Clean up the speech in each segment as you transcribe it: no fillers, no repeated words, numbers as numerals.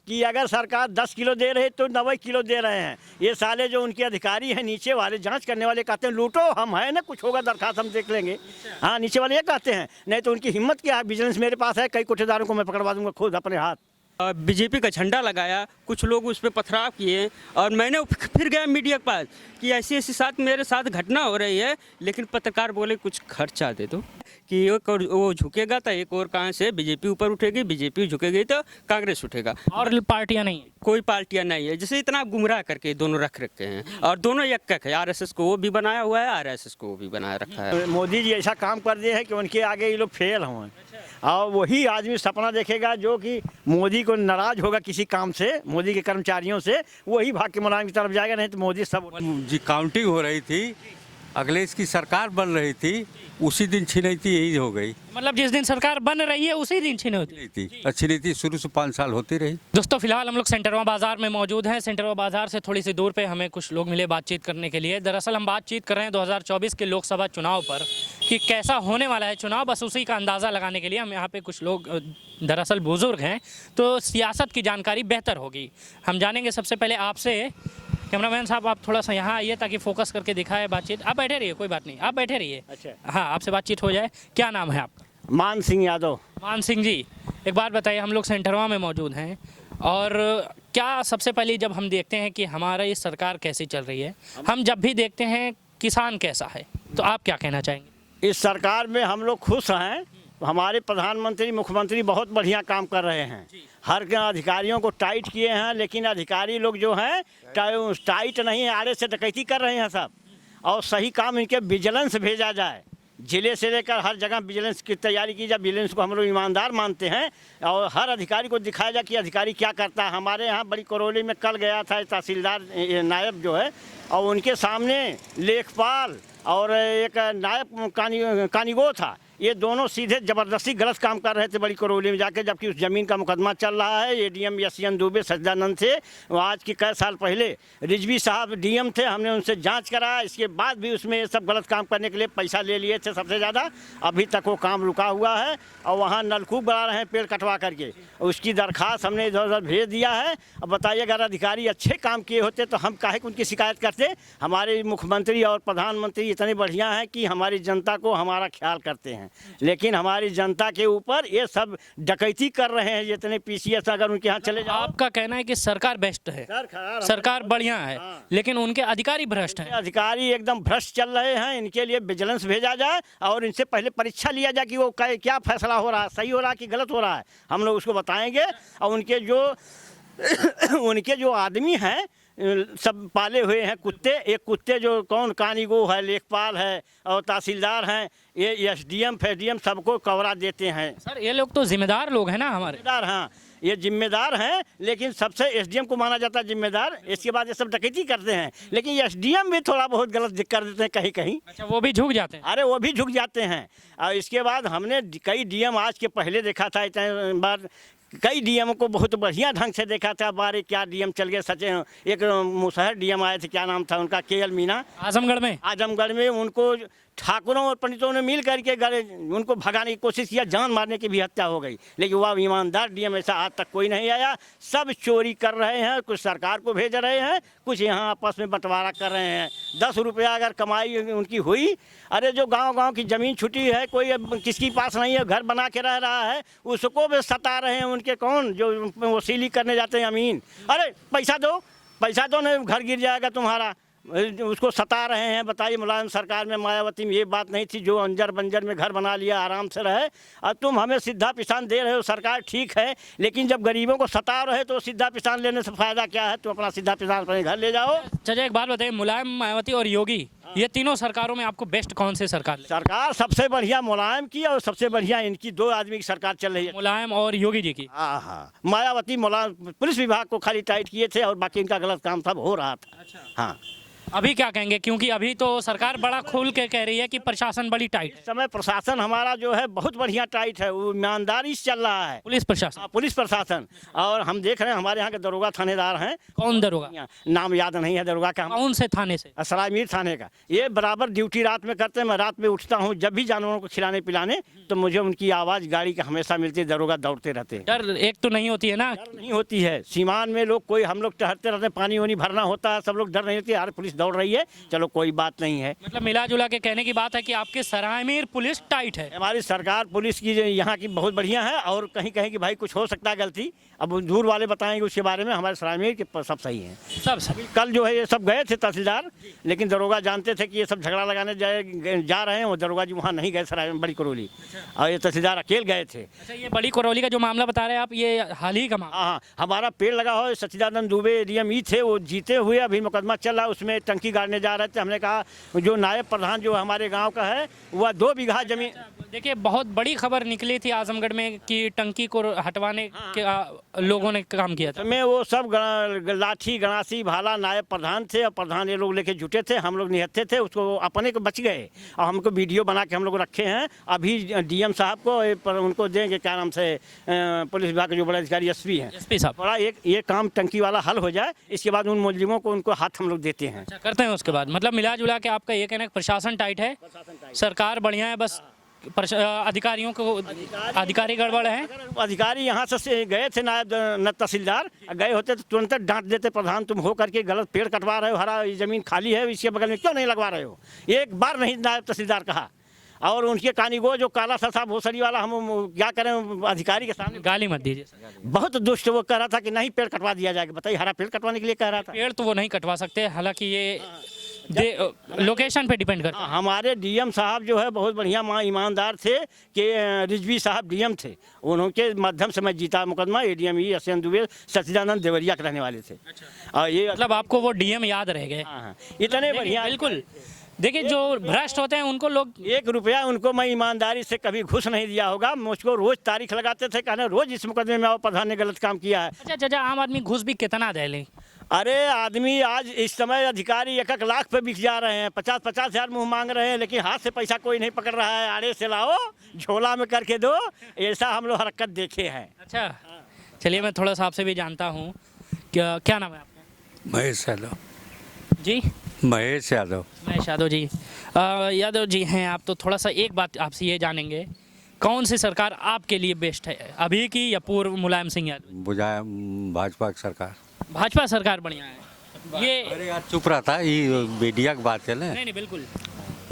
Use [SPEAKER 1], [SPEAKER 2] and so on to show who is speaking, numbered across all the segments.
[SPEAKER 1] कि अगर सरकार 10 किलो दे रही तो 90 किलो दे रहे हैं। ये साले जो उनके अधिकारी हैं नीचे वाले, जांच करने वाले, कहते हैं लूटो, हम है ना, कुछ होगा दरखास्त हम देख लेंगे। हाँ, नीचे वाले ये कहते हैं, नहीं तो उनकी हिम्मत क्या है, विजिलेंस मेरे पास है, कई कोठेदारों को मैं पकड़वा दूंगा खुद अपने हाथ।
[SPEAKER 2] बीजेपी का झंडा लगाया, कुछ लोग उस पर पथराव किए और मैंने फिर गया मीडिया के पास कि ऐसी ऐसी साथ मेरे साथ घटना हो रही है, लेकिन पत्रकार बोले कुछ खर्चा दे दो कि एक और वो झुकेगा तो एक और कहाँ से बीजेपी ऊपर उठेगी, बीजेपी झुकेगी तो कांग्रेस उठेगा,
[SPEAKER 3] और पार्टियां नहीं है।
[SPEAKER 2] कोई पार्टियां नहीं है। जैसे इतना गुमराह करके दोनों रख रखे हैं और दोनों एक है, आरएसएस को वो भी बनाया हुआ है, आरएसएस को वो भी बनाया रखा है।
[SPEAKER 1] मोदी जी ऐसा काम कर दिए हैं कि उनके आगे ये लोग फेल हों। और वही आदमी सपना देखेगा जो कि मोदी को नाराज होगा किसी काम से, मोदी के कर्मचारियों से, वही भाग के मुलायम की तरफ जाएगा, नहीं तो मोदी सब
[SPEAKER 4] जी काउंटिंग हो रही थी, अखिलेश की सरकार बन रही थी, उसी दिन छिनैती यही हो गई।
[SPEAKER 3] मतलब जिस दिन सरकार बन रही है उसी दिन छीने होती है।
[SPEAKER 4] अच्छी नीति शुरू से 5 साल होती रही।
[SPEAKER 3] दोस्तों फिलहाल हम लोग सेंटरवा बाजार में मौजूद हैं। सेंटरवा बाजार से थोड़ी सी दूर पे हमें कुछ लोग मिले बातचीत करने के लिए। दरअसल हम बातचीत कर रहे हैं 2024 के लोकसभा चुनाव पर कि कैसा होने वाला है चुनाव, बस उसी का अंदाज़ा लगाने के लिए हम यहाँ पे कुछ लोग दरअसल बुजुर्ग हैं, तो सियासत की जानकारी बेहतर होगी। हम जानेंगे सबसे पहले आपसे। कैमरामैन साहब आप थोड़ा सा यहाँ आइए ताकि फोकस करके दिखाए बातचीत। आप बैठे रहिए, कोई बात नहीं, आप बैठे रहिए।
[SPEAKER 1] अच्छा।
[SPEAKER 3] हाँ, आपसे बातचीत हो जाए। क्या नाम है आपका?
[SPEAKER 1] मान सिंह यादव।
[SPEAKER 3] मान सिंह जी, एक बात बताइए, हम लोग सेंटरवा में मौजूद हैं और क्या सबसे पहले जब हम देखते हैं कि हमारी सरकार कैसी चल रही है, हम जब भी देखते हैं किसान कैसा है, तो आप क्या कहना चाहेंगे?
[SPEAKER 1] इस सरकार में हम लोग खुश हैं। हमारे प्रधानमंत्री, मुख्यमंत्री बहुत बढ़िया काम कर रहे हैं। हर अधिकारियों को टाइट किए हैं, लेकिन अधिकारी लोग जो हैं टाइट नहीं है, आड़े से डकैती कर रहे हैं सब। और सही काम इनके विजिलेंस भेजा जाए, जिले से लेकर हर जगह विजिलेंस की तैयारी की जाए। विजिलेंस को हम लोग ईमानदार मानते हैं और हर अधिकारी को दिखाया जाए कि अधिकारी क्या करता है। हमारे यहाँ बड़ी करौली में कल गया था तहसीलदार नायब जो है, और उनके सामने लेखपाल और एक नायब कानीगो था, ये दोनों सीधे ज़बरदस्ती गलत काम कर रहे थे बड़ी करौली में जाके, जबकि उस ज़मीन का मुकदमा चल रहा है। एडीएम एसएन दुबे सज्जानंद थे, वो आज के कई साल पहले रिजवी साहब डीएम थे, हमने उनसे जांच कराया। इसके बाद भी उसमें ये सब गलत काम करने के लिए पैसा ले लिए थे सबसे ज़्यादा। अभी तक वो काम रुका हुआ है और वहाँ नलकूप बना रहे हैं पेड़ कटवा करके। उसकी दरख्वास्त हमने इधर उधर भेज दिया है। अब बताइए, अगर अधिकारी अच्छे काम किए होते तो हम काहे को उनकी शिकायत करते। हमारे मुख्यमंत्री और प्रधानमंत्री इतने बढ़िया हैं कि हमारी जनता को हमारा ख्याल करते हैं, लेकिन हमारी जनता के ऊपर ये सब डकैती कर रहे हैं। जितने पीसीएस अगर उनके यहाँ चले जाओ।
[SPEAKER 3] आपका कहना है कि सरकार बेस्ट है, सरकार बढ़िया है, लेकिन उनके अधिकारी भ्रष्ट हैं।
[SPEAKER 1] अधिकारी एकदम भ्रष्ट चल रहे हैं। इनके लिए विजिलेंस भेजा जाए और इनसे पहले परीक्षा लिया जाए कि वो क्या फैसला हो रहा है, सही हो रहा है कि गलत हो रहा है। हम लोग उसको बताएंगे। और उनके जो आदमी हैं सब पाले हुए हैं कुत्ते। एक कुत्ते जो कौन कानीगो है, लेखपाल है और तहसीलदार हैं, ये एसडीएम फेडीएम सबको कवरा देते हैं।
[SPEAKER 3] सर ये लोग तो जिम्मेदार लोग हैं ना हमारे।
[SPEAKER 1] जिम्मेदार, हाँ ये जिम्मेदार हैं, लेकिन सबसे एसडीएम को माना जाता है जिम्मेदार। इसके बाद ये सब डकैती करते हैं, लेकिन एसडीएम भी थोड़ा बहुत गलत कर देते हैं कहीं कहीं।
[SPEAKER 3] अच्छा, वो भी झुक जाते हैं?
[SPEAKER 1] अरे वो भी झुक जाते हैं। और इसके बाद हमने कई डीएम आज के पहले देखा था, इतने बार कई डीएम को बहुत बढ़िया ढंग से देखा था। बारे क्या डीएम चल गए, सच एक मुसहर डीएम आए थे, क्या नाम था उनका, केएल मीना, आजमगढ़ में उनको ठाकुरों और पंडितों ने मिल करके उनको भगाने की कोशिश किया, जान मारने की भी हत्या हो गई। लेकिन वह ईमानदार डीएम ऐसा आज तक कोई नहीं आया। सब चोरी कर रहे हैं, कुछ सरकार को भेज रहे हैं, कुछ यहाँ आपस में बंटवारा कर रहे हैं। 10 रुपया अगर कमाई उनकी हुई, अरे जो गांव की ज़मीन छुटी है, कोई किसकी पास नहीं है, घर बना के रह रहा है, उसको भी सता रहे हैं उनके कौन जो वसूली करने जाते हैं अमीन। अरे पैसा दो नहीं घर गिर जाएगा तुम्हारा, उसको सता रहे हैं। बताइए, मुलायम सरकार में, मायावती में ये बात नहीं थी, जो अंजर बंजर में घर बना लिया आराम से रहे। और तुम हमें सीधा पिसान दे रहे हो, सरकार ठीक है, लेकिन जब गरीबों को सता रहे तो सीधा पिसान लेने से फ़ायदा क्या है? तुम अपना सीधा पिसान अपने घर ले जाओ।
[SPEAKER 3] चलिए एक बात बताइए, मुलायम, मायावती और योगी, ये तीनों सरकारों में आपको बेस्ट कौन से सरकार?
[SPEAKER 1] सरकार सबसे बढ़िया मुलायम की और सबसे बढ़िया इनकी, 2 आदमी की सरकार चल रही है,
[SPEAKER 3] मुलायम और योगी जी की।
[SPEAKER 1] हाँ, मायावती मुलायम पुलिस विभाग को खाली टाइट किए थे और बाकी इनका गलत काम सब हो रहा था।
[SPEAKER 3] अच्छा।
[SPEAKER 1] हाँ,
[SPEAKER 3] अभी क्या कहेंगे, क्योंकि अभी तो सरकार बड़ा खोल के कह रही है कि प्रशासन बड़ी टाइट है,
[SPEAKER 1] इस समय प्रशासन हमारा जो है बहुत बढ़िया टाइट है, वो ईमानदारी से चल रहा है।
[SPEAKER 3] पुलिस प्रशासन।
[SPEAKER 1] हाँ, पुलिस प्रशासन। और हम देख रहे हैं हमारे यहाँ के दरोगा थानेदार हैं,
[SPEAKER 3] कौन दरोगा?
[SPEAKER 1] नाम याद नहीं है दरोगा का,
[SPEAKER 3] कौन से थाने से?
[SPEAKER 1] सरायमीर थाने का। ये बराबर ड्यूटी रात में करते हैं। मैं रात में उठता हूँ जब भी जानवरों को खिलाने पिलाने, तो मुझे उनकी आवाज़ गाड़ी का हमेशा मिलती है। दरोगा दौड़ते रहते हैं।
[SPEAKER 3] डर एक तो नहीं होती है ना?
[SPEAKER 1] डर नहीं होती है। सीमान में लोग कोई हम लोग टहलते रहते हैं, पानी वानी भरना होता है, सब लोग डर नहीं होती। यार पुलिस दौड़ रही है, चलो कोई बात नहीं है।
[SPEAKER 3] मतलब मिला जुला के कहने की बात है कि आपके सरायमीर पुलिस टाइट है।
[SPEAKER 1] हमारी सरकार पुलिस की जो यहाँ की बहुत बढ़िया है। और कहीं कहीं कि भाई कुछ हो सकता है गलती, अब दूर वाले बताएंगे उसके बारे में। हमारे सरायमीर के सब सही है।
[SPEAKER 3] सब सभी।
[SPEAKER 1] कल जो है ये सब गए थे तहसीलदार, लेकिन दरोगा जानते थे कि ये सब झगड़ा लगाने जा रहे हैं। वो दरोगा जी वहाँ नहीं गए सराय में, बड़ी करौली। और ये तहसीलदार अकेले गए थे।
[SPEAKER 3] अच्छा, ये बड़ी करौली का जो मामला बता रहे हैं आप, ये हाल ही का मामला?
[SPEAKER 1] हाँ, हमारा पेड़ लगा हो, सच्चिदानंद दुबे डीएमई थे, वो जीते हुए अभी मुकदमा चल रहा, उसमें टंकी गाड़ने जा रहे थे। हमने कहा जो नायब प्रधान जो हमारे गांव का है, वह 2 बीघा जमीन।
[SPEAKER 3] देखिए, बहुत बड़ी खबर निकली थी आजमगढ़ में कि टंकी को हटवाने के लोगों ने काम किया था।
[SPEAKER 1] में वो सब लाठी गणासी भाला नायब प्रधान थे, और प्रधान ये लोग लेके जुटे थे। हम लोग निहत्थे थे, उसको अपने को बच गए। और हमको वीडियो बना के हम लोग रखे हैं। अभी डीएम साहब को पर उनको देंगे, क्या नाम से, पुलिस विभाग के जो बड़े अधिकारी एसपी हैं,
[SPEAKER 3] एसपी साहब।
[SPEAKER 1] थोड़ा ये काम टंकी वाला हल हो जाए, इसके बाद उन मुलजिमों को उनको हाथ हम लोग देते हैं।
[SPEAKER 3] अच्छा, करते हैं उसके बाद। मतलब मिला जुला के आपका ये कहना है प्रशासन टाइट है, सरकार बढ़िया है, बस अधिकारियों को अधिकारी गड़बड़ है।
[SPEAKER 1] अधिकारी यहाँ से गए थे, नायब तहसीलदार गए होते तो तुरंत डांट देते, प्रधान तुम हो करके गलत पेड़ कटवा रहे हो, हरा जमीन खाली है, इसके बगल में क्यों नहीं लगवा रहे हो। एक बार नहीं नायब तहसीलदार कहा। और उनके कानीगो जो काला सा भोसड़ी वाला, हम क्या करें अधिकारी के सामने।
[SPEAKER 3] गाली मत दीजिए।
[SPEAKER 1] बहुत दुष्ट वो कह रहा था कि नहीं पेड़ कटवा दिया जाएगा। बताइए, हरा पेड़ कटवाने के लिए कह रहा था।
[SPEAKER 3] पेड़ तो वो नहीं कटवा सकते, हालांकि ये लोकेशन पे डिपेंड करता है।
[SPEAKER 1] हमारे डीएम साहब जो है बहुत बढ़िया ईमानदार थे कि रिजवी साहब डीएम थे, उनके माध्यम से मैं जीता मुकदमा। एडीएम एसएन दुबे सच्चिदानंद देवरिया के रहने वाले थे। और ये
[SPEAKER 3] मतलब आपको वो डीएम याद रह गए।
[SPEAKER 1] हाँ, इतने बढ़िया।
[SPEAKER 3] बिल्कुल। देखिए, जो भ्रष्ट होते हैं उनको लोग
[SPEAKER 1] 1 रुपया उनको मैं ईमानदारी से कभी घुस नहीं दिया होगा। मुझको रोज तारीख लगाते थे, कहने रोज इस मुकदमे में आओ, प्रधान ने गलत काम किया है।
[SPEAKER 3] अच्छा चाचा, आम आदमी घुस भी कितना दे ले?
[SPEAKER 1] अरे आदमी आज इस समय अधिकारी 1-1 लाख पे बिक जा रहे हैं, 50-50 हज़ार मुँह मांग रहे हैं, लेकिन हाथ से पैसा कोई नहीं पकड़ रहा है। आड़े से लाओ, झोला में करके दो, ऐसा हम लोग हरकत देखे हैं।
[SPEAKER 3] अच्छा, चलिए मैं थोड़ा सा आपसे भी जानता हूँ। क्या नाम है आपका?
[SPEAKER 4] महेश यादव।
[SPEAKER 3] जी,
[SPEAKER 4] महेश यादव।
[SPEAKER 3] महेश यादव जी। यादव जी हैं आप, तो थोड़ा सा एक बात आपसे ये जानेंगे, कौन सी सरकार आपके लिए बेस्ट है, अभी की या पूर्व मुलायम सिंह यादव?
[SPEAKER 4] बुझाया भाजपा की सरकार।
[SPEAKER 3] भाजपा सरकार बढ़िया है ये?
[SPEAKER 4] अरे यार चुप रहा था, ये मीडिया की बात है ना।
[SPEAKER 3] नहीं बिल्कुल,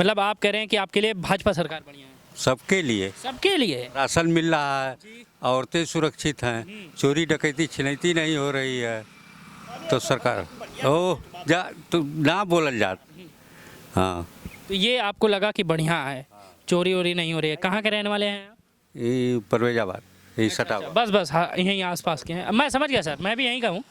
[SPEAKER 3] मतलब आप कह रहे हैं कि आपके लिए भाजपा सरकार बढ़िया है?
[SPEAKER 4] सबके लिए,
[SPEAKER 3] सबके लिए
[SPEAKER 4] राशन मिल रहा है, औरतें सुरक्षित हैं, चोरी डकैती छिनैती नहीं हो रही है, तो सरकार ओ जा तो ना बोलल जात। हाँ,
[SPEAKER 3] तो ये आपको लगा कि बढ़िया है, चोरी वोरी नहीं हो रही है। कहाँ के रहने वाले हैं आप?
[SPEAKER 4] ये परवेजाबाद, ये सटा।
[SPEAKER 3] बस हाँ, यहीं आसपास के हैं। मैं समझ गया सर, मैं भी यहीं का हूँ,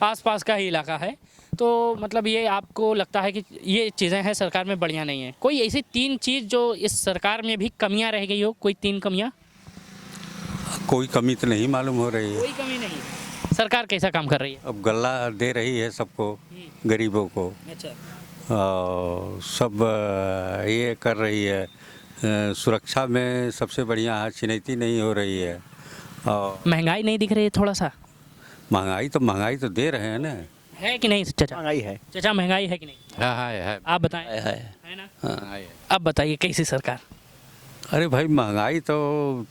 [SPEAKER 3] आसपास का ही इलाका है। तो मतलब ये आपको लगता है कि ये चीज़ें हैं सरकार में बढ़िया नहीं है। कोई ऐसी 3 चीज़ जो इस सरकार में भी कमियां रह गई हो, कोई 3 कमियां?
[SPEAKER 4] कोई कमी तो नहीं मालूम हो रही है।
[SPEAKER 3] कोई कमी नहीं। सरकार कैसा काम कर रही है?
[SPEAKER 4] अब गल्ला दे रही है सबको, गरीबों को।
[SPEAKER 3] अच्छा।
[SPEAKER 4] सब ये कर रही है, सुरक्षा में सबसे बढ़िया है, छिनैती नहीं हो रही है। और
[SPEAKER 3] महंगाई नहीं दिख रही है थोड़ा सा?
[SPEAKER 4] महंगाई तो दे रहे हैं ना।
[SPEAKER 3] है कि नहीं चाचा?
[SPEAKER 1] महंगाई है
[SPEAKER 3] चाचा, महंगाई है कि नहीं?
[SPEAKER 4] हाँ है।
[SPEAKER 3] आप बताएं। है ना?
[SPEAKER 4] हाँ।
[SPEAKER 3] अब बताइए कैसी सरकार?
[SPEAKER 4] अरे भाई, महंगाई तो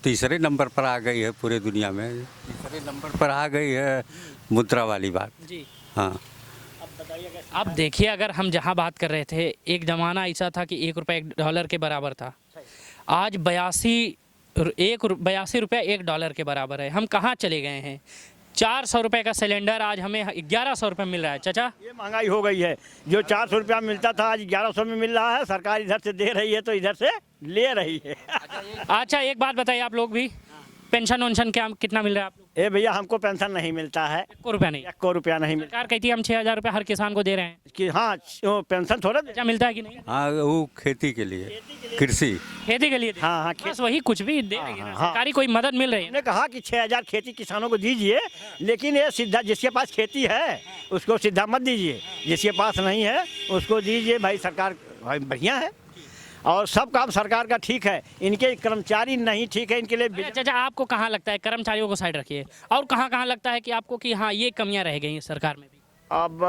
[SPEAKER 4] 3रे नंबर पर आ गई है पूरे दुनिया में, 3रे नंबर पर आ गई है, मुद्रा वाली बात।
[SPEAKER 3] जी
[SPEAKER 4] हाँ,
[SPEAKER 3] अब देखिए, अगर हम जहाँ बात कर रहे थे, एक ज़माना ऐसा था कि $1 के बराबर था, आज 82 रुपये $1 के बराबर है। हम कहाँ चले गए हैं? 400 रुपये का सिलेंडर आज हमें 1100 रुपये मिल रहा है। चाचा,
[SPEAKER 1] ये महंगाई हो गई है। जो 400 रुपया मिलता था आज 1100 में मिल रहा है। सरकार इधर से दे रही है तो इधर से ले रही है।
[SPEAKER 3] अच्छा एक बात बताइए, आप लोग भी पेंशन वेंशन क्या कितना मिल रहा है आप लोग?
[SPEAKER 1] ए भैया हमको पेंशन नहीं मिलता है,
[SPEAKER 3] 1 रुपया नहीं।
[SPEAKER 1] 1 रुपया नहीं मिलता
[SPEAKER 3] सरकार कहती है हम 6,000 रुपया हर किसान को दे रहे हैं,
[SPEAKER 1] कि हाँ वो पेंशन थोड़ा
[SPEAKER 3] क्या मिलता है कि नहीं?
[SPEAKER 4] हाँ वो खेती के लिए, कृषि।
[SPEAKER 3] खेती के लिए दे-
[SPEAKER 1] हाँ हाँ
[SPEAKER 3] बस वही कुछ भी दे रही है ना,
[SPEAKER 1] हाँ।
[SPEAKER 3] सरकारी कोई मदद मिल रही है?
[SPEAKER 1] हमने कहा कि 6,000 खेती किसानों को दीजिए, लेकिन ये सीधा जिसके पास खेती है उसको सीधा मत दीजिए, जिसके पास नहीं है उसको दीजिए। भाई सरकार भाई बढ़िया है और सब काम सरकार का ठीक है, इनके कर्मचारी नहीं ठीक है, इनके लिए
[SPEAKER 3] चाचा आपको कहाँ लगता है, कर्मचारियों को साइड रखिए, और कहाँ कहाँ लगता है कि आपको कि हाँ ये कमियां रह गई हैं सरकार में भी?
[SPEAKER 1] अब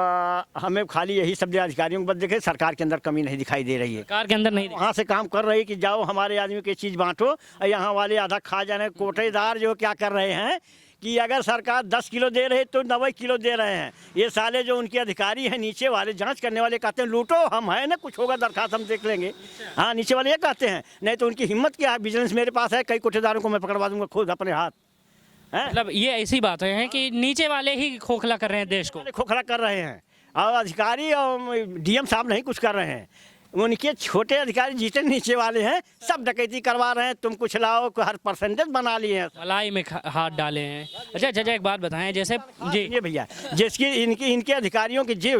[SPEAKER 1] हमें खाली यही सब अधिकारियों को बस देखे, सरकार के अंदर कमी नहीं दिखाई दे रही है।
[SPEAKER 3] सरकार के अंदर नहीं
[SPEAKER 1] वहाँ से काम कर रही है कि जाओ हमारे आदमी की चीज़ बांटो और यहाँ वाले आधा खा जाने। कोटेदार जो क्या कर रहे हैं कि अगर सरकार 10 किलो दे रही है तो 90 किलो दे रहे हैं। ये साले जो उनके अधिकारी हैं नीचे वाले जांच करने वाले कहते हैं लूटो, हम है ना, कुछ होगा दरखास्त हम देख लेंगे। हाँ नीचे वाले ये कहते हैं, नहीं तो उनकी हिम्मत क्या है, बिजनेस मेरे पास है, कई कोटेदारों को मैं पकड़वा दूंगा खुद अपने हाथ हैं।
[SPEAKER 3] मतलब ये ऐसी बातें हैं कि नीचे वाले ही खोखला कर रहे हैं देश को।
[SPEAKER 1] खोखला कर रहे हैं और अधिकारी और डीएम साहब नहीं कुछ कर रहे हैं। उनके छोटे अधिकारी जितने नीचे वाले हैं सब डकैती करवा रहे हैं। तुम कुछ लाओ, हर परसेंटेज बना लिए हैं,
[SPEAKER 3] मलाई में हाथ डाले हैं। अच्छा चाचा एक बात बताएं, जैसे जी
[SPEAKER 1] ये भैया जिसकी इनके अधिकारियों के जो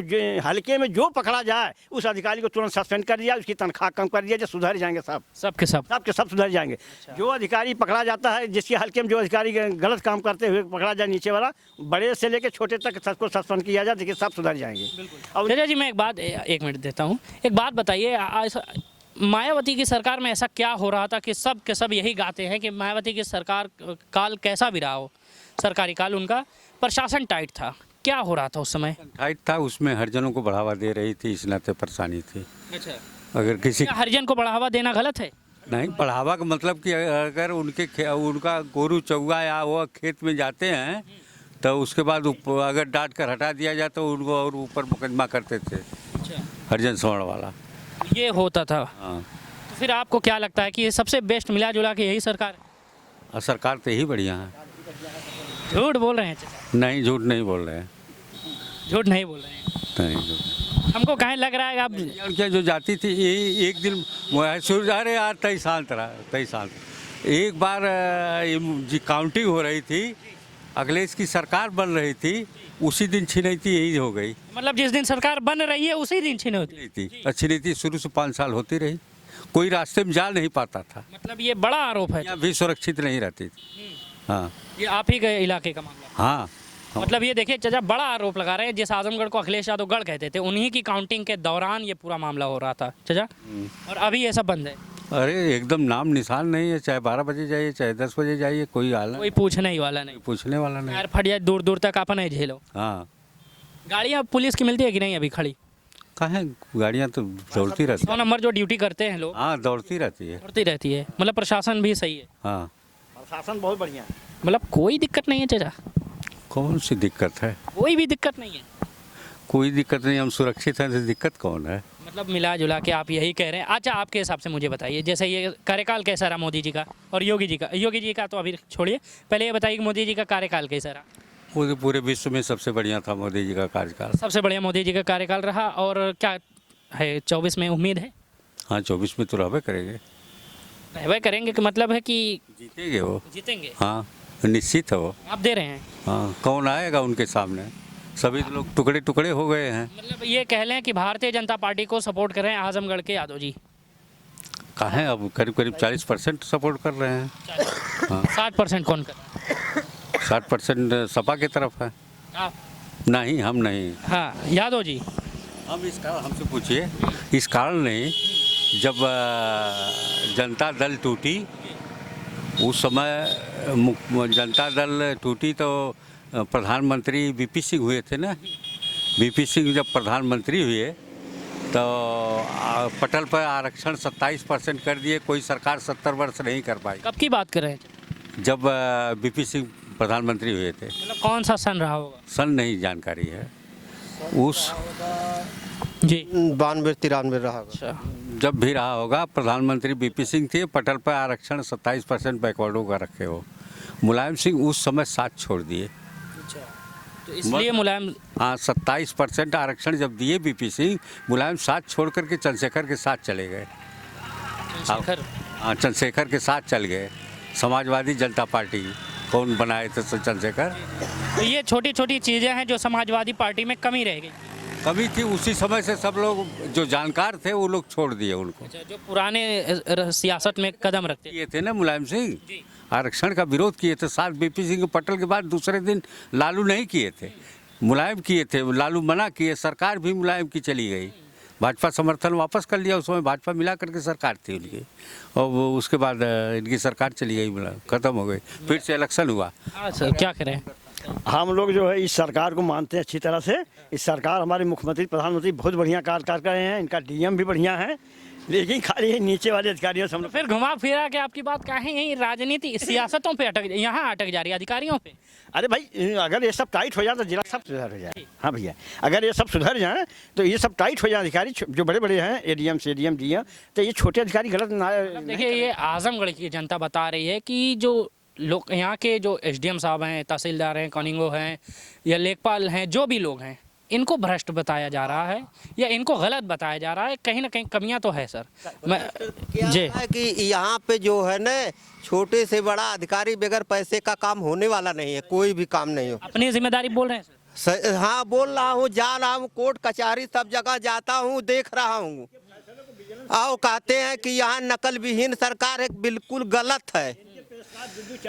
[SPEAKER 1] हल्के में जो पकड़ा जाए उस अधिकारी को तुरंत सस्पेंड कर दिया, उसकी तनख्वाह कम कर दिया, जो सुधर जाएंगे सब
[SPEAKER 3] सबके सब
[SPEAKER 1] सबके सब सुधर जाएंगे। जो अधिकारी पकड़ा जाता है, जिसके हल्के में जो अधिकारी गलत काम करते हुए पकड़ा जाए, नीचे वाला बड़े से लेकर छोटे तक सबको सस्पेंड किया जाए, देखिए सब सुधर जाएंगे। और
[SPEAKER 3] चाचा जी मैं एक मिनट देता हूँ, एक बात बताइए, मायावती की सरकार में ऐसा क्या हो रहा था कि सब के सब यही गाते हैं कि मायावती की सरकार काल कैसा भी रहा हो, सरकारी काल उनका प्रशासन टाइट था, क्या हो रहा था उस समय?
[SPEAKER 4] टाइट था, उसमें हरिजनों को बढ़ावा दे रही थी, इस नाते परेशानी थी।
[SPEAKER 3] अच्छा,
[SPEAKER 4] अगर किसी
[SPEAKER 3] क्या हरिजन को बढ़ावा देना गलत है?
[SPEAKER 4] नहीं, बढ़ावा का मतलब कि अगर उनका गोरू चौगा या वो खेत में जाते हैं तो उसके बाद अगर डांट कर हटा दिया जाए तो उनको और ऊपर मुकदमा करते थे,
[SPEAKER 3] अच्छा,
[SPEAKER 4] हरिजन सवर्ण वाला।
[SPEAKER 3] ये होता था।
[SPEAKER 4] हाँ,
[SPEAKER 3] तो फिर आपको क्या लगता है कि ये सबसे बेस्ट मिला जुला के यही सरकार है?
[SPEAKER 4] और सरकार तो यही बढ़िया है।
[SPEAKER 3] झूठ बोल रहे हैं चाचा?
[SPEAKER 4] नहीं, झूठ नहीं बोल रहे हैं।
[SPEAKER 3] झूठ नहीं बोल रहे हैं,
[SPEAKER 4] नहीं, झूठ
[SPEAKER 3] हमको कहीं लग रहा है आप
[SPEAKER 4] नहीं। क्या जो जाती थी यही एक दिन सूर्य, अरे यार 23 साल तरह 23 साल एक बार जी काउंटिंग हो रही थी, अखिलेश की सरकार बन रही थी, उसी दिन छिनैती यही हो गई।
[SPEAKER 3] मतलब जिस दिन सरकार बन रही है उसी दिन छीने होती है।
[SPEAKER 4] छिनैती अच्छी नीति शुरू से 5 साल होती रही, कोई रास्ते में जा नहीं पाता था,
[SPEAKER 3] मतलब ये बड़ा आरोप है,
[SPEAKER 4] यहाँ भी सुरक्षित नहीं रहती थी। हाँ
[SPEAKER 3] ये आप ही के इलाके का मामला है।
[SPEAKER 4] हाँ,
[SPEAKER 3] मतलब ये देखिए चाचा, बड़ा आरोप लगा रहे हैं, जिस आजमगढ़ को अखिलेश यादव गढ़ कहते थे, उन्हीं की काउंटिंग के दौरान ये पूरा मामला हो रहा था चाचा, और अभी ये सब बंद है,
[SPEAKER 4] अरे एकदम नाम निशान नहीं है, चाहे 12 बजे जाइए चाहे 10 बजे जाइए, कोई हाल
[SPEAKER 3] कोई पूछने ही वाला नहीं,
[SPEAKER 4] पूछने वाला नहीं।
[SPEAKER 3] यार फट जाए दूर दूर तक अपन ही झेलो।
[SPEAKER 4] हाँ,
[SPEAKER 3] गाड़ियाँ पुलिस की मिलती है कि नहीं अभी खड़ी?
[SPEAKER 4] कहाँ गाड़ियाँ तो दौड़ती रहती
[SPEAKER 3] 100 नंबर जो ड्यूटी करते हैं लोग,
[SPEAKER 4] हाँ, दौड़ती रहती है।
[SPEAKER 3] करती रहती है, मतलब प्रशासन भी सही है,
[SPEAKER 4] हाँ,
[SPEAKER 1] प्रशासन बहुत बढ़िया है।
[SPEAKER 3] मतलब कोई दिक्कत नहीं है चाचा?
[SPEAKER 4] कौन सी दिक्कत है?
[SPEAKER 3] कोई भी दिक्कत नहीं है,
[SPEAKER 4] कोई दिक्कत नहीं, हम सुरक्षित हैं तो दिक्कत कौन है?
[SPEAKER 3] मतलब मिला जुला के आप यही कह रहे हैं। अच्छा आपके हिसाब से मुझे बताइए, जैसे ये कार्यकाल कैसा रहा मोदी जी का और योगी जी का? योगी जी का तो अभी छोड़िए, पहले ये बताइए कि मोदी जी का कार्यकाल कैसा रहा?
[SPEAKER 4] पूरे विश्व में सबसे बढ़िया था मोदी जी का कार्यकाल।
[SPEAKER 3] सबसे बढ़िया मोदी जी का कार्यकाल रहा, और क्या है 24 में उम्मीद है?
[SPEAKER 4] हाँ, 24 में तो रहबे करेंगे,
[SPEAKER 3] रहबे करेंगे कि मतलब है कि
[SPEAKER 4] जीतेंगे वो।
[SPEAKER 3] जीतेंगे?
[SPEAKER 4] हाँ, निश्चित है वो।
[SPEAKER 3] आप दे रहे हैं?
[SPEAKER 4] हाँ, कौन आएगा उनके सामने? सभी तो लोग टुकड़े टुकड़े हो गए हैं।
[SPEAKER 3] मतलब ये कह लें कि भारतीय जनता पार्टी को सपोर्ट कर रहे हैं आजमगढ़ के यादव जी?
[SPEAKER 4] कहाँ है, अब करीब करीब 40% सपोर्ट कर रहे हैं। हाँ,
[SPEAKER 3] 60% कौन कर रहा है?
[SPEAKER 4] 60% सपा की तरफ है।
[SPEAKER 3] आप?
[SPEAKER 4] नहीं, हम नहीं।
[SPEAKER 3] हाँ, यादव जी।
[SPEAKER 4] हम इस कारण, हमसे पूछिए, इस कारण नहीं, जब जनता दल टूटी उस समय जनता दल टूटी तो प्रधानमंत्री वीपी सिंह हुए थे ना। वीपी सिंह जब प्रधानमंत्री हुए तो पटल पर आरक्षण 27% कर दिए, कोई सरकार 70 वर्ष नहीं कर पाई।
[SPEAKER 3] कब की बात कर रहे हैं?
[SPEAKER 4] जब वीपी सिंह प्रधानमंत्री हुए थे।
[SPEAKER 3] मतलब कौन सा सन रहा होगा?
[SPEAKER 4] सन नहीं जानकारी है उस
[SPEAKER 3] जी
[SPEAKER 5] 92-93 रहा होगा।
[SPEAKER 3] अच्छा,
[SPEAKER 4] जब भी रहा होगा, प्रधानमंत्री वीपी सिंह थे, पटल पर आरक्षण 27% बैकवर्डों का रखे हो। मुलायम सिंह उस समय साथ छोड़ दिए।
[SPEAKER 3] तो इसलिए मुलायम,
[SPEAKER 4] हाँ, 27% आरक्षण जब दिए वीपी सिंह, मुलायम साथ छोड़ करके चंद्रशेखर के साथ चले गए।
[SPEAKER 3] चंद्रशेखर,
[SPEAKER 4] हाँ, चंद्रशेखर के साथ चल गए, समाजवादी जनता पार्टी। कौन बनाए थे चंद्रशेखर।
[SPEAKER 3] तो ये छोटी छोटी चीज़ें हैं जो समाजवादी पार्टी में कमी रह गई।
[SPEAKER 4] कभी थी, उसी समय से सब लोग जो जानकार थे वो लोग छोड़ दिए उनको।
[SPEAKER 3] अच्छा, जो पुराने सियासत में कदम रखते
[SPEAKER 4] किए थे ना मुलायम सिंह, आरक्षण का विरोध किए थे। साथ बीपी सिंह पटेल के बाद दूसरे दिन लालू नहीं किए थे, मुलायम किए थे। लालू मना किए, सरकार भी मुलायम की चली गई। भाजपा समर्थन वापस कर लिया, उस समय भाजपा मिला करके सरकार थी उनकी, और वो उसके बाद इनकी सरकार चली गई, खत्म हो गई। फिर से इलेक्शन हुआ।
[SPEAKER 3] हाँ सर, क्या करें।
[SPEAKER 1] हम लोग जो है इस सरकार को मानते हैं अच्छी तरह से। इस सरकार, हमारे मुख्यमंत्री प्रधानमंत्री बहुत बढ़िया कार्य कर रहे हैं, इनका डीएम भी बढ़िया है, लेकिन खाली नीचे वाले अधिकारियों से हम लोग
[SPEAKER 3] फिर घुमा फिरा के आपकी बात कहाँ है, यही राजनीति सियासतों पे यहाँ अटक जा रही है, अधिकारियों पे।
[SPEAKER 1] अरे भाई, अगर ये सब टाइट हो जाए तो जिला सब सुधर हो जाए। हाँ भैया, अगर ये सब सुधर जाए तो ये सब टाइट हो जाए, अधिकारी जो बड़े बड़े हैं, एडीएम सेडीएम डीएम, तो ये छोटे अधिकारी गलत ना।
[SPEAKER 3] देखिए, ये आजमगढ़ की जनता बता रही है कि जो लोग यहाँ के जो एसडीएम साहब हैं, तहसीलदार हैं, कानूनगो हैं या लेखपाल हैं, जो भी लोग हैं, इनको भ्रष्ट बताया जा रहा है या इनको गलत बताया जा रहा है। कहीं ना कहीं कमियां तो है सर। मैं जी
[SPEAKER 5] है कि यहाँ पे जो है ना, छोटे से बड़ा अधिकारी बगैर पैसे का काम होने वाला नहीं है, कोई भी काम नहीं हो।
[SPEAKER 3] अपनी जिम्मेदारी बोल रहे हैं सर।
[SPEAKER 5] हाँ, बोल रहा हूँ, जा रहा हूँ, कोर्ट कचहरी सब जगह जाता हूँ, देख रहा हूँ। आओ, कहते हैं कि यहाँ नकल विहीन सरकार है, बिल्कुल गलत है।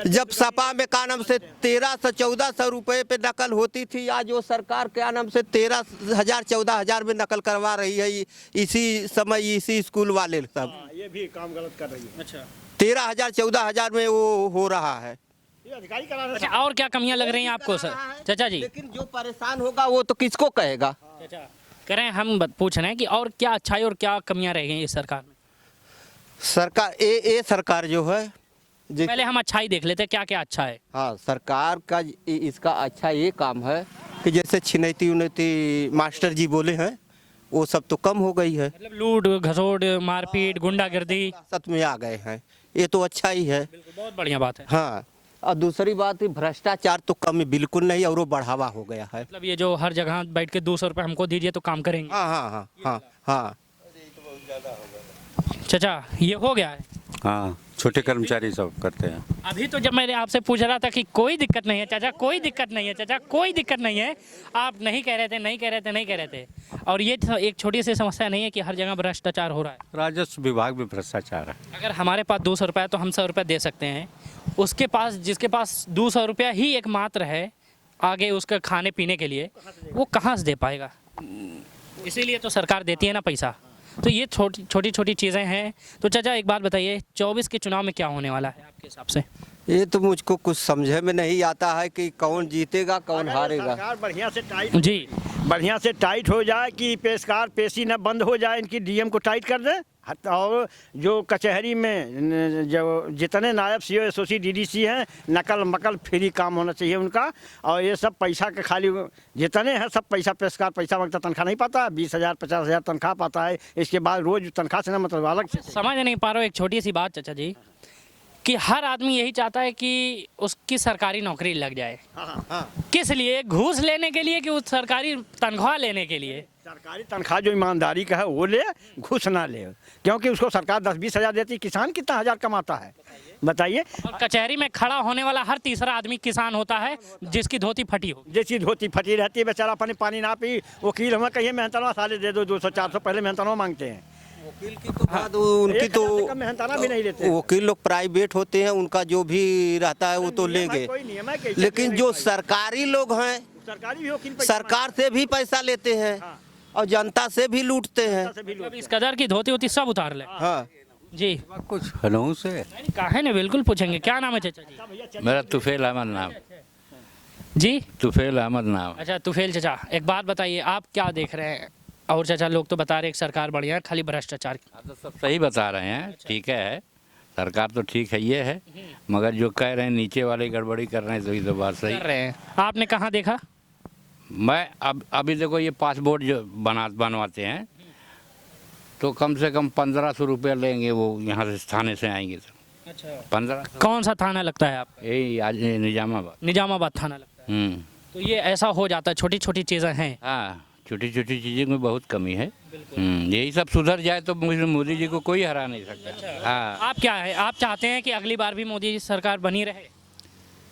[SPEAKER 5] जब सपा में का नाम से 1300-1400 रुपए पे नकल होती थी, आज वो सरकार क्या नाम से 13,000-14,000 में नकल करवा रही है। इसी समय इसी स्कूल वाले सब
[SPEAKER 1] ये भी काम गलत कर रही है।
[SPEAKER 3] अच्छा,
[SPEAKER 5] 13,000-14,000 में वो हो रहा है।
[SPEAKER 1] ये अधिकारी करा रहे हैं।
[SPEAKER 3] अच्छा, और क्या कमियां लग रही हैं आपको सर? चाचा जी,
[SPEAKER 5] लेकिन जो परेशान होगा वो तो किसको कहेगा।
[SPEAKER 3] चाचा कह रहे हैं, हम पूछ रहे हैं कि और क्या अच्छाई और क्या कमियां रह गई इस सरकार में।
[SPEAKER 5] सरकार ये सरकार जो है,
[SPEAKER 3] पहले हम अच्छाई देख लेते, क्या क्या अच्छा है।
[SPEAKER 5] हाँ, सरकार का इसका अच्छा ये काम है कि जैसे छिनैती उनैती मास्टर जी बोले हैं, वो सब तो कम हो गई है।
[SPEAKER 3] मतलब लूट घसोट मारपीट गुंडागर्दी
[SPEAKER 5] सत में आ गए हैं, ये तो अच्छा ही है।
[SPEAKER 3] बहुत बढ़िया बात है।
[SPEAKER 5] हाँ, और दूसरी बात, भ्रष्टाचार तो कम बिल्कुल नहीं, और वो बढ़ावा हो गया है।
[SPEAKER 3] मतलब ये जो हर जगह बैठ के 200 रुपये हमको दीजिए तो काम करेंगे।
[SPEAKER 5] हाँ हाँ हाँ हाँ हाँ।
[SPEAKER 3] चाचा, ये हो गया है।
[SPEAKER 4] हाँ, छोटे कर्मचारी सब करते हैं।
[SPEAKER 3] अभी तो जब मैंने आपसे पूछ रहा था कि कोई दिक्कत नहीं है चाचा, कोई दिक्कत नहीं है चाचा, कोई दिक्कत नहीं है, आप नहीं कह रहे थे, नहीं कह रहे थे, नहीं कह रहे थे। और ये एक छोटी सी समस्या नहीं है कि हर जगह भ्रष्टाचार हो रहा है।
[SPEAKER 4] राजस्व विभाग में भ्रष्टाचार है।
[SPEAKER 3] अगर हमारे पास 200 रुपये है तो हम 100 रुपये दे सकते हैं, उसके पास जिसके पास 200 रुपया ही एकमात्र है आगे उसका खाने पीने के लिए, वो कहाँ से दे पाएगा? इसीलिए तो सरकार देती है ना पैसा। तो ये छोटी छोटी चीज़ें हैं। तो चाचा एक बात बताइए, 24 के चुनाव में क्या होने वाला है आपके हिसाब से?
[SPEAKER 5] ये तो मुझको कुछ समझे में नहीं आता है कि कौन जीतेगा कौन हारेगा।
[SPEAKER 1] सरकार बढ़िया से टाइट
[SPEAKER 3] जी,
[SPEAKER 1] बढ़िया से टाइट हो जाए कि पेशकार पेशी न बंद हो जाए, इनकी डीएम को टाइट कर दे। और जो कचहरी में जो जितने नायब सीओ एसओसी डीडीसी हैं, नकल मकल फ्री काम होना चाहिए उनका। और ये सब पैसा के खाली जितने हैं सब पैसा, पेशकार पैसा मांगता, तनख्वाह नहीं पाता, 20,000 50,000 तनख्वाह पाता है। इसके बाद रोज तनख्वाह से ना मतलब अलग से।
[SPEAKER 3] समझ नहीं पा रहा हूँ एक छोटी सी बात चाचा जी, कि हर आदमी यही चाहता है कि उसकी सरकारी नौकरी लग जाए। किस लिए? घूस लेने के लिए कि उस सरकारी तनख्वाह लेने के लिए?
[SPEAKER 1] सरकारी तनख्वाह जो ईमानदारी का है वो ले, घूस ना ले, क्योंकि उसको सरकार 10-20 हज़ार देती, किसान कितना हज़ार कमाता है बताइए।
[SPEAKER 3] और कचहरी में खड़ा होने वाला हर तीसरा आदमी किसान होता है जिसकी धोती फटी हो।
[SPEAKER 1] जैसी धोती फटी रहती है, बेचारा पानी ना पी, वकील हमें कहिए मेहनताना साले दे दो, 200-400 पहले मेहनताना मांगते हैं।
[SPEAKER 5] वकील की तो बात, उनकी तो
[SPEAKER 1] मेहनताना भी नहीं लेते।
[SPEAKER 5] वकील लोग प्राइवेट होते हैं, उनका जो भी रहता है वो तो लेंगे। लेकिन जो सरकारी लोग हैं,
[SPEAKER 1] सरकारी भी वकील
[SPEAKER 5] सरकार से भी पैसा लेते हैं और जनता से भी लूटते हैं।
[SPEAKER 3] अब इस कदर की धोती होती सब उतार ले।
[SPEAKER 5] हाँ
[SPEAKER 3] जी,
[SPEAKER 4] कुछ हनऊ से
[SPEAKER 3] काहे ने, बिल्कुल पूछेंगे। क्या नाम है चाचा जी?
[SPEAKER 6] मेरा तुफेल अहमद नाम।
[SPEAKER 3] जी,
[SPEAKER 6] तुफेल अहमद नाम।
[SPEAKER 3] अच्छा तुफेल चाचा, एक बात बताइए, आप क्या देख रहे हैं? और चाचा लोग तो बता रहे हैं कि सरकार बढ़िया है, खाली भ्रष्टाचार की।
[SPEAKER 6] आप तो सब सही बता रहे हैं, ठीक है, सरकार तो ठीक है ये है, मगर जो कह रहे हैं नीचे वाले गड़बड़ी कर रहे हैं, तो ये तो बात सही
[SPEAKER 3] कर रहे हैं। आपने कहाँ देखा?
[SPEAKER 6] मैं अभी देखो, ये पासपोर्ट जो बनवाते हैं तो कम से कम 1,500 रुपया लेंगे, वो यहाँ से थाने से आएंगे तो।
[SPEAKER 3] अच्छा,
[SPEAKER 6] 1500।
[SPEAKER 3] कौन सा थाना लगता है आप?
[SPEAKER 6] यही आज निजामाबाद।
[SPEAKER 3] निजामाबाद थाना लगता है। तो ये ऐसा हो जाता है, छोटी छोटी चीज़ें हैं।
[SPEAKER 6] हाँ, छोटी छोटी चीज़ों में बहुत कमी है। यही सब सुधर जाए तो मोदी जी को कोई हरा नहीं सकता। हाँ,
[SPEAKER 3] आप क्या है, आप चाहते हैं कि अगली बार भी मोदी सरकार बनी रहे?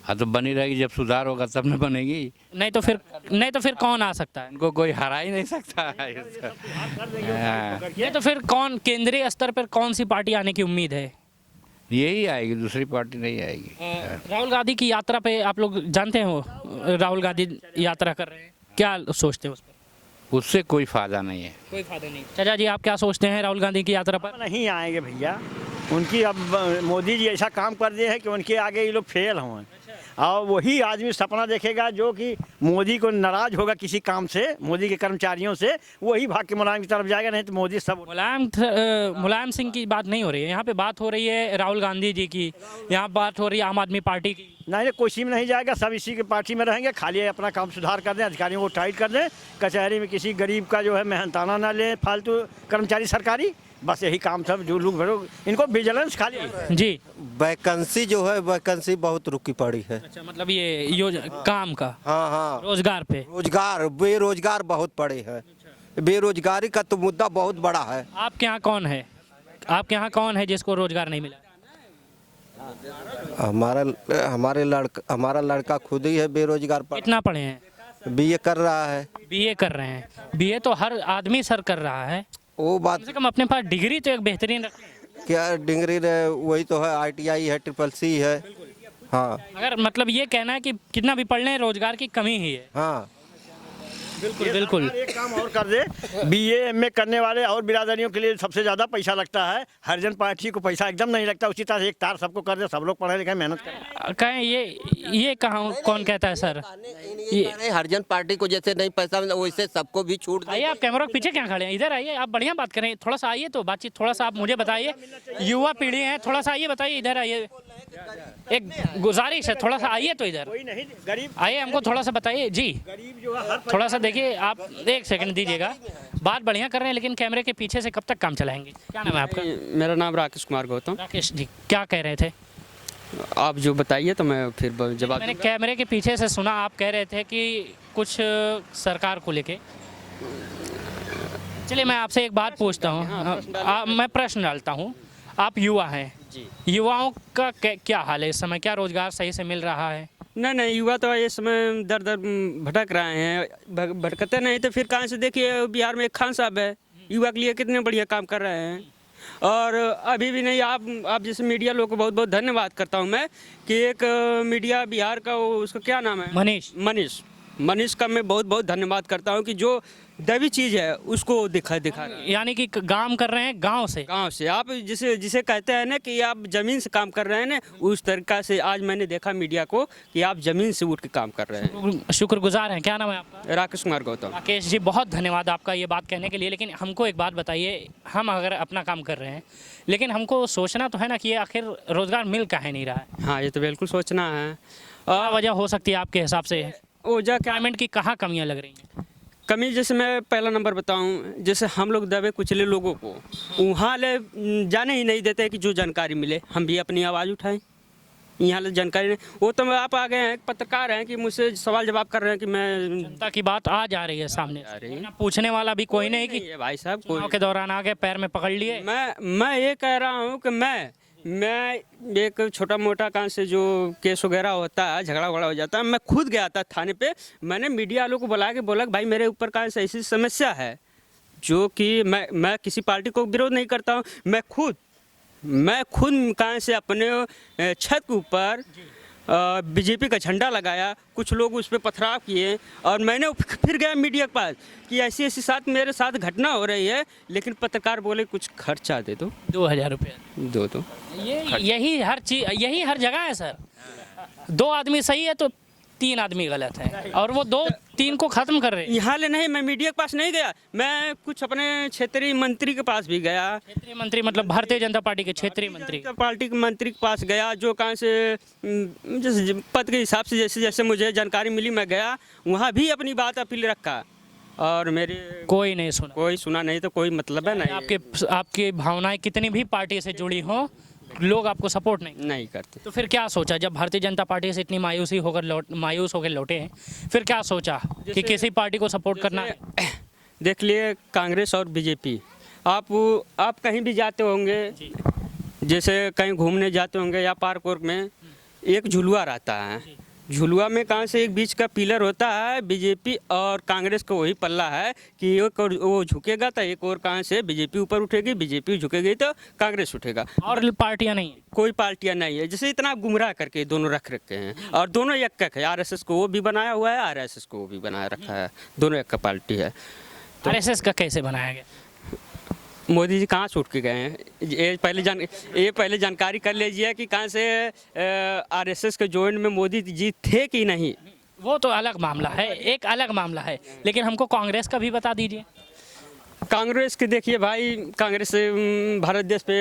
[SPEAKER 6] हाँ तो बनी रहेगी, जब सुधार होगा तब न बनेगी।
[SPEAKER 3] नहीं तो फिर कौन आ सकता है?
[SPEAKER 6] उनको कोई हरा ही नहीं सकता है। हाँ,
[SPEAKER 3] नहीं तो फिर कौन केंद्रीय स्तर पर कौन सी पार्टी आने की उम्मीद है?
[SPEAKER 6] यही आएगी, दूसरी पार्टी नहीं आएगी।
[SPEAKER 3] राहुल गांधी की यात्रा पे आप लोग जानते हो, राहुल गांधी यात्रा कर रहे हैं, क्या सोचते हो उस पर?
[SPEAKER 6] उससे कोई फायदा नहीं है।
[SPEAKER 3] कोई फायदा नहीं। चाचा जी आप क्या सोचते हैं राहुल गांधी की यात्रा पर?
[SPEAKER 1] नहीं आएंगे भैया, उनकी अब मोदी जी ऐसा काम कर दिए हैं कि उनके आगे ये लोग फेल हों। और वही आदमी सपना देखेगा जो कि मोदी को नाराज होगा किसी काम से, मोदी के कर्मचारियों से, वही भाग के मुलायम की तरफ जाएगा। नहीं तो मोदी सब
[SPEAKER 3] मुलायम सिंह की बात नहीं हो रही है यहाँ पे, बात हो रही है राहुल गांधी जी की, यहाँ बात हो रही है आम आदमी पार्टी की।
[SPEAKER 1] नहीं कोई में नहीं जाएगा, सब इसी के पार्टी में रहेंगे। खाली अपना काम सुधार कर दें, अधिकारियों को टाइट कर दें, कचहरी में किसी गरीब का जो है मेहनताना ना ले फालतू कर्मचारी सरकारी, बस यही काम सब जो लोग इनको विजिलेंस खाली
[SPEAKER 3] जी।
[SPEAKER 5] वैकेंसी जो है, वैकेंसी बहुत रुकी पड़ी है।
[SPEAKER 3] अच्छा, मतलब ये काम का,
[SPEAKER 5] हाँ हाँ,
[SPEAKER 3] रोजगार पे,
[SPEAKER 5] रोजगार, बेरोजगार बहुत पड़े हैं। बेरोजगारी का तो मुद्दा बहुत बड़ा है।
[SPEAKER 3] आपके यहाँ कौन है, आपके यहाँ कौन है जिसको रोजगार नहीं मिला?
[SPEAKER 5] हमारा लड़का खुद ही है बेरोजगार।
[SPEAKER 3] कितना पढ़े हैं?
[SPEAKER 5] बीए कर रहा है।
[SPEAKER 3] बीए कर रहे हैं? बीए तो हर आदमी सर कर रहा है,
[SPEAKER 5] वो बात
[SPEAKER 3] कम से कम अपने पास डिग्री तो एक बेहतरीन रखें।
[SPEAKER 5] क्या डिग्री वही तो है, ITI है, SSC है। हाँ
[SPEAKER 3] अगर मतलब ये कहना है कि कितना भी पढ़ लें रोजगार की कमी ही है।
[SPEAKER 5] हाँ
[SPEAKER 3] बिल्कुल बिल्कुल।
[SPEAKER 1] एक काम और कर दे, BA MA करने वाले और बिरादरियों के लिए सबसे ज़्यादा पैसा लगता है, हरिजन पार्टी को पैसा एकदम नहीं लगता। उसी तरह से एक तार सबको कर दे, सब लोग पढ़े लिखे मेहनत करें।
[SPEAKER 3] कहें ये कहाँ कौन कहता है सर?
[SPEAKER 5] ये हरिजन पार्टी को जैसे नहीं पैसा मिला वैसे सबको भी छूट दे।
[SPEAKER 3] आइए, आप कैमरा के पीछे क्या खड़े हैं, इधर आइए, आप बढ़िया बात करें, थोड़ा सा आइए तो बातचीत, थोड़ा सा आप मुझे बताइए, युवा पीढ़ी है, थोड़ा सा आइए, बताइए, इधर आइए, एक गुजारिश है, थोड़ा सा आइए तो इधर
[SPEAKER 1] कोई नहीं गरीब,
[SPEAKER 3] आइए, हमको थोड़ा सा बताइए जी।
[SPEAKER 1] गरीब जो है
[SPEAKER 3] थोड़ा सा देखिए, आप एक सेकंड दीजिएगा, बात बढ़िया कर रहे हैं लेकिन कैमरे के पीछे से कब तक काम चलाएंगे? क्या नाम है आपका?
[SPEAKER 2] मेरा नाम राकेश कुमार गौतम।
[SPEAKER 3] राकेश जी, क्या कह रहे थे?
[SPEAKER 2] आप जो बताइए तो मैं फिर जवाब
[SPEAKER 3] मैंने
[SPEAKER 2] दूंगा।
[SPEAKER 3] कैमरे के पीछे से सुना, आप कह रहे थे कि कुछ सरकार को लेके। चलिए मैं आपसे एक बात पूछता हूँ, मैं प्रश्न डालता हूँ, आप युवा हैं, युवाओं का क्या हाल है इस समय? क्या रोजगार सही से मिल रहा है?
[SPEAKER 2] नहीं, युवा तो इस समय दर दर भटक रहे हैं, भटकते नहीं तो फिर कहाँ से? देखिए बिहार में एक खान साहब है, युवा के लिए कितने बढ़िया काम कर रहे हैं। और अभी भी नहीं, आप जैसे मीडिया लोग को बहुत बहुत धन्यवाद करता हूँ मैं कि एक मीडिया बिहार का, उसका क्या नाम है, मनीष का मैं बहुत बहुत धन्यवाद करता हूँ कि जो दैवी चीज़ है उसको दिखा रहा है।
[SPEAKER 3] यानी कि काम कर रहे हैं गांव से
[SPEAKER 2] आप जिसे कहते हैं ना कि आप ज़मीन से काम कर रहे हैं ना, उस तरीक़ा से आज मैंने देखा मीडिया को कि आप ज़मीन से उठ के काम कर रहे हैं।
[SPEAKER 3] शुक्रगुजार हैं। क्या नाम है आपका?
[SPEAKER 2] राकेश कुमार गौतम।
[SPEAKER 3] राकेश जी, बहुत धन्यवाद आपका ये बात कहने के लिए। लेकिन हमको एक बात बताइए, हम अगर अपना काम कर रहे हैं लेकिन हमको सोचना तो है ना कि ये आखिर रोज़गार मिल काहे नहीं रहा है?
[SPEAKER 2] हाँ, ये तो बिल्कुल सोचना है।
[SPEAKER 3] क्या वजह हो सकती है आपके हिसाब से?
[SPEAKER 2] वजह क्या?
[SPEAKER 3] पेमेंट की कहाँ कमियाँ लग रही हैं?
[SPEAKER 2] कमी जैसे मैं पहला नंबर बताऊं, जैसे हम लोग दबे कुचले लोगों को वहाँ ले जाने ही नहीं देते कि जो जानकारी मिले हम भी अपनी आवाज़ उठाएं। यहाँ ले जानकारी नहीं, वो तो आप आ गए हैं, पत्रकार हैं कि मुझसे सवाल जवाब कर रहे हैं कि मैं,
[SPEAKER 3] जनता की बात आ जा रही है सामने,
[SPEAKER 2] आ रही है।
[SPEAKER 3] पूछने वाला भी कोई नहीं कि
[SPEAKER 2] भाई साहब
[SPEAKER 3] चुनाव के दौरान आ गए पैर में पकड़ लिए।
[SPEAKER 2] मैं ये कह रहा हूँ कि मैं एक छोटा मोटा काम से जो केस वगैरह होता है, झगड़ा वगड़ा हो जाता है, मैं खुद गया था थाने पे, मैंने मीडिया वालों को बुला के बोला कि भाई मेरे ऊपर कहाँ से ऐसी समस्या है, जो कि मैं किसी पार्टी को विरोध नहीं करता हूँ, मैं खुद कहाँ से अपने छत के ऊपर बीजेपी का झंडा लगाया, कुछ लोग उस पर पथराव किए और मैंने फिर गया मीडिया के पास कि ऐसी साथ मेरे साथ घटना हो रही है, लेकिन पत्रकार बोले कुछ खर्चा दे दो,
[SPEAKER 3] 2000 रुपये
[SPEAKER 2] दो तो
[SPEAKER 3] यही हर चीज, यही हर जगह है सर। 2 आदमी सही है तो 3 आदमी गलत है, और वो 2-3 को खत्म कर रहे हैं।
[SPEAKER 2] यहाँ ले नहीं, मैं मीडिया के पास नहीं गया, मैं कुछ अपने क्षेत्रीय मंत्री के पास भी गया।
[SPEAKER 3] क्षेत्रीय मंत्री मतलब भारतीय जनता पार्टी के क्षेत्रीय मंत्री?
[SPEAKER 2] पार्टी के मंत्री के पास गया, जो कहाँ से जैसे पद के हिसाब से जैसे जैसे मुझे जानकारी मिली मैं गया, वहाँ भी अपनी बात अपील रखा और मेरे
[SPEAKER 3] कोई नहीं सुना।
[SPEAKER 2] कोई सुना नहीं तो कोई मतलब है नहीं।
[SPEAKER 3] आपकी भावनाएं कितनी भी पार्टी से जुड़ी हो, लोग आपको सपोर्ट नहीं
[SPEAKER 2] करते।
[SPEAKER 3] तो फिर क्या सोचा जब भारतीय जनता पार्टी से इतनी मायूस होकर लौटे हैं, फिर क्या सोचा कि किसी पार्टी को सपोर्ट करना है?
[SPEAKER 2] देख लिए कांग्रेस और बीजेपी, आप कहीं भी जाते होंगे, जैसे कहीं घूमने जाते होंगे या पार्क वार्क में, एक झुलुआ रहता है, झुलुआ में कहाँ से एक बीच का पिलर होता है, बीजेपी और कांग्रेस का वही पल्ला है कि एक और वो झुकेगा तो एक और कहाँ से बीजेपी ऊपर उठेगी, बीजेपी झुकेगी तो कांग्रेस उठेगा।
[SPEAKER 3] और पार्टियां नहीं हैं।
[SPEAKER 2] कोई पार्टियां नहीं है, जैसे इतना गुमराह करके दोनों रख रखे हैं और दोनों एक है। आरएसएस को वो भी बनाया हुआ है, आरएसएस को वो भी बनाया रखा है, दोनों एक का पार्टी है।
[SPEAKER 3] आरएसएस का कैसे बनाया गया?
[SPEAKER 2] मोदी जी कहाँ छूट के गए हैं? ये पहले जानकारी कर लीजिए कि कहाँ से आरएसएस के जॉइंट में मोदी जी थे कि नहीं।
[SPEAKER 3] वो तो अलग मामला है, एक अलग मामला है, लेकिन हमको कांग्रेस का भी बता दीजिए।
[SPEAKER 2] कांग्रेस के देखिए भाई, कांग्रेस भारत देश पे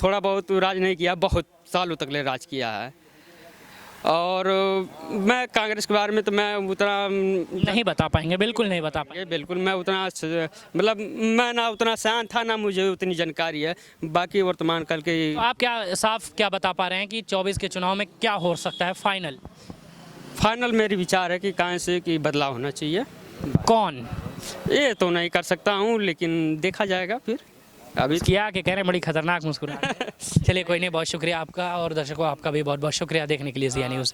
[SPEAKER 2] थोड़ा बहुत राज नहीं किया, बहुत सालों तक ले राज किया है। और मैं कांग्रेस के बारे में तो मैं उतना
[SPEAKER 3] नहीं बता पाएंगे, बिल्कुल नहीं बता पाएंगे।
[SPEAKER 2] बिल्कुल मैं उतना मतलब मैं ना उतना शांत था, ना मुझे उतनी जानकारी है। बाकी वर्तमान काल के
[SPEAKER 3] तो आप क्या साफ क्या बता पा रहे हैं कि 24 के चुनाव में क्या हो सकता है फाइनल?
[SPEAKER 2] मेरी विचार है कि कहाँ से कि बदलाव होना चाहिए।
[SPEAKER 3] कौन?
[SPEAKER 2] ये तो नहीं कर सकता हूँ, लेकिन देखा जाएगा फिर। अभी
[SPEAKER 3] किया कि कह रहे हैं बड़ी खतरनाक मुस्कुराहट। चलिए कोई नहीं, बहुत शुक्रिया आपका, और दर्शकों आपका भी बहुत बहुत शुक्रिया देखने के लिए ज़िया न्यूज़।